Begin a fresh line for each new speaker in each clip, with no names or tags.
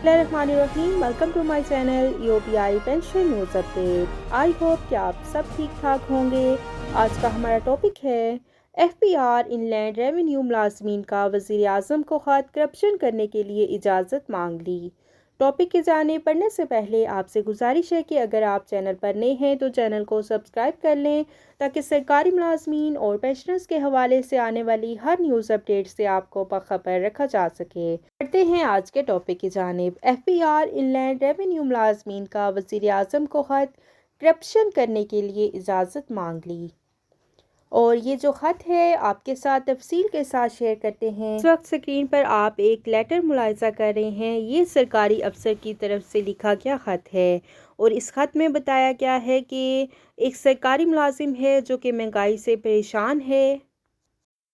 बिस्मिल्लाहिर्रहमानिर्रहीम। Welcome to my channel EOPI pension news update. I hope कि आप सब ठीक ठाक होंगे। आज का हमारा टॉपिक है FPR इनलैंड रेवेन्यू मुलाजमीन का वज़ीर आज़म को ख़त करप्शन करने के लिए इजाज़त मांग ली। टॉपिक की जानिब पढ़ने से पहले आपसे गुजारिश है कि अगर आप चैनल पर नए हैं तो चैनल को सब्सक्राइब कर लें ताकि सरकारी मुलाजमीन और पेंशनर्स के हवाले से आने वाली हर न्यूज़ अपडेट से आपको बाखबर रखा जा सके। पढ़ते हैं आज के टॉपिक की जानिब। FPR इनलैंड रेवेन्यू मुलाजमीन का वज़ीर आज़म को ख़त करप्शन करने के लिए इजाज़त मांग ली। और ये जो ख़त है आपके साथ तफसील के साथ शेयर करते हैं। इस वक्त स्क्रीन पर आप एक लेटर मुलाहिज़ा कर रहे हैं। ये सरकारी अफसर की तरफ से लिखा गया ख़त है और इस ख़त में बताया गया है कि एक सरकारी मुलाजिम है जो कि महंगाई से परेशान है।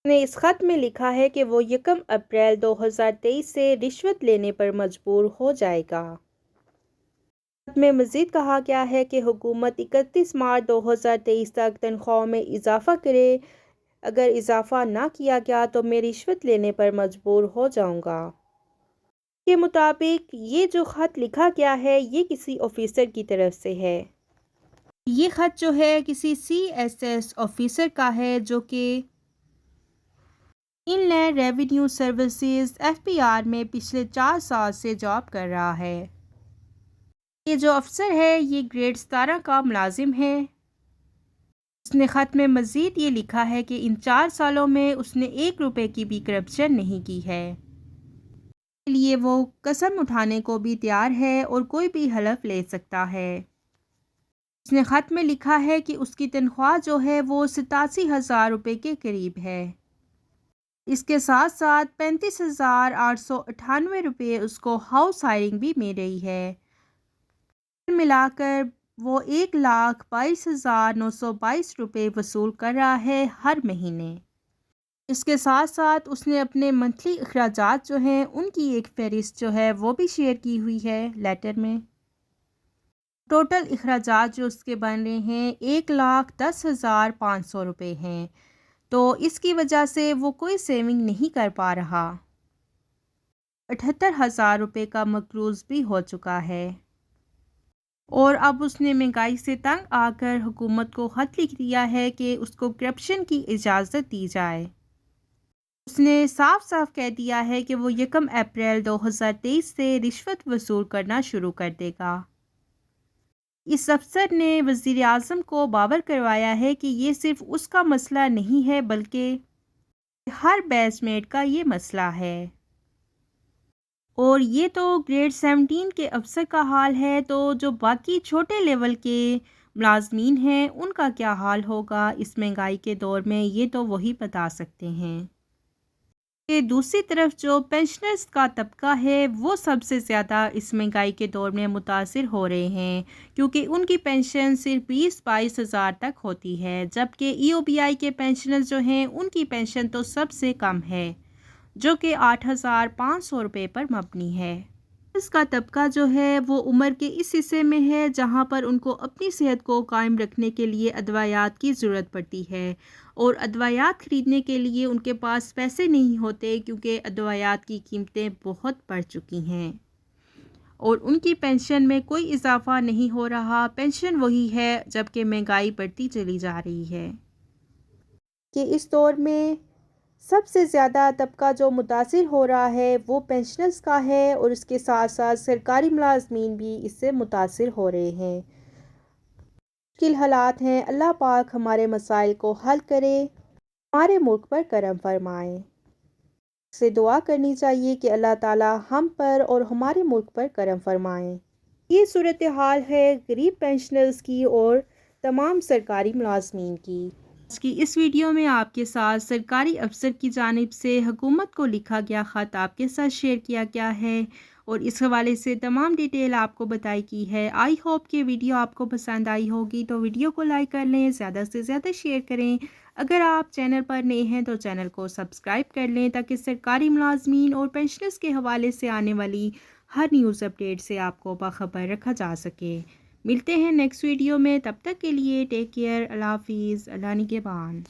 ने इस ख़त में लिखा है कि वो 1 अप्रैल 2023 से रिश्वत लेने पर मजबूर हो जाएगा। में मज़ीद कहा गया है कि हुकूमत 31 मार्च 2023 तक तनख्वाहों में इजाफ़ा करे। अगर इजाफ़ा ना किया गया तो मैं रिश्वत लेने पर मजबूर हो जाऊंगा। के मुताबिक ये जो ख़त लिखा गया है ये किसी ऑफिसर की तरफ से है। ये ख़त जो है किसी CSS ऑफिसर का है जो कि इनलैंड रेवेन्यू सर्विसेज FPR में पिछले 4 साल से जॉब कर रहा है। ये जो अफसर है ये ग्रेड 17 का मुलाजिम है। उसने ख़त में मज़ीद ये लिखा है कि इन 4 सालों में उसने 1 रुपए की भी करप्शन नहीं की है। इसके लिए वो कसम उठाने को भी तैयार है और कोई भी हलफ ले सकता है। उसने ख़त में लिखा है कि उसकी तनख्वाह जो है वो 87,000 रुपये के करीब है। इसके साथ साथ 35,898 रुपये उसको हाउस हायरिंग भी मिल रही है। मिलाकर वो 1,22,922 रुपये वसूल कर रहा है हर महीने। इसके साथ साथ उसने अपने मंथली अखराजात जो हैं उनकी एक फहरिस्त जो है वो भी शेयर की हुई है लेटर में। टोटल अखराजात जो उसके बन रहे हैं 1,10,500 रुपये हैं। तो इसकी वजह से वो कोई सेविंग नहीं कर पा रहा। 78,000 रुपये का मकरूज़ भी हो चुका है और अब उसने महंगाई से तंग आकर हुकूमत को ख़त लिख दिया है कि उसको करप्शन की इजाज़त दी जाए। उसने साफ साफ कह दिया है कि वो 1 अप्रैल 2023 से रिश्वत वसूल करना शुरू कर देगा। इस अफसर ने वज़ीर आज़म को बावर करवाया है कि ये सिर्फ उसका मसला नहीं है बल्कि हर बैचमेट का ये मसला है। और ये तो ग्रेड 17 के अफसर का हाल है, तो जो बाकी छोटे लेवल के मुलाजमीन हैं उनका क्या हाल होगा इस महंगाई के दौर में, ये तो वही बता सकते हैं। कि दूसरी तरफ जो पेंशनर्स का तबका है वो सबसे ज़्यादा इस महंगाई के दौर में मुतासिर हो रहे हैं क्योंकि उनकी पेंशन सिर्फ 20-22 हज़ार तक होती है, जबकि EOPI के पेंशनर्स जो हैं उनकी पेंशन तो सबसे कम है जो कि 8,500 रुपये पर मबनी है। इसका तबका जो है वो उम्र के इस हिस्से में है जहां पर उनको अपनी सेहत को कायम रखने के लिए अदवायात की ज़रूरत पड़ती है और अदवायात ख़रीदने के लिए उनके पास पैसे नहीं होते क्योंकि अदवायात की कीमतें बहुत बढ़ चुकी हैं और उनकी पेंशन में कोई इजाफ़ा नहीं हो रहा। पेंशन वही है जबकि महंगाई बढ़ती चली जा रही है कि इस दौर में सबसे ज़्यादा तबका जो मुतासिर हो रहा है वो पेंशनर्स का है और इसके साथ साथ सरकारी मुलाजमीन भी इससे मुतासिर हो रहे हैं। मुश्किल हालात हैं, अल्लाह पाक हमारे मसाइल को हल करे, हमारे मुल्क पर करम फरमाए। से दुआ करनी चाहिए कि अल्लाह ताला हम पर और हमारे मुल्क पर करम फरमाए। ये सूरत हाल है गरीब पेंशनर्स की और तमाम सरकारी मुलाजमीन की। आज की इस वीडियो में आपके साथ सरकारी अफसर की जानिब से हुकूमत को लिखा गया ख़त आपके साथ शेयर किया गया है और इस हवाले से तमाम डिटेल आपको बताई की है। आई होप कि वीडियो आपको पसंद आई होगी, तो वीडियो को लाइक कर लें, ज़्यादा से ज़्यादा शेयर करें। अगर आप चैनल पर नए हैं तो चैनल को सब्सक्राइब कर लें ताकि सरकारी मुलाजमीन और पेंशनर्स के हवाले से आने वाली हर न्यूज़ अपडेट से आपको बाखबर रखा जा सके। मिलते हैं नेक्स्ट वीडियो में, तब तक के लिए टेक केयर, अल्लाह हाफिज़, अल्लाह निगहबान।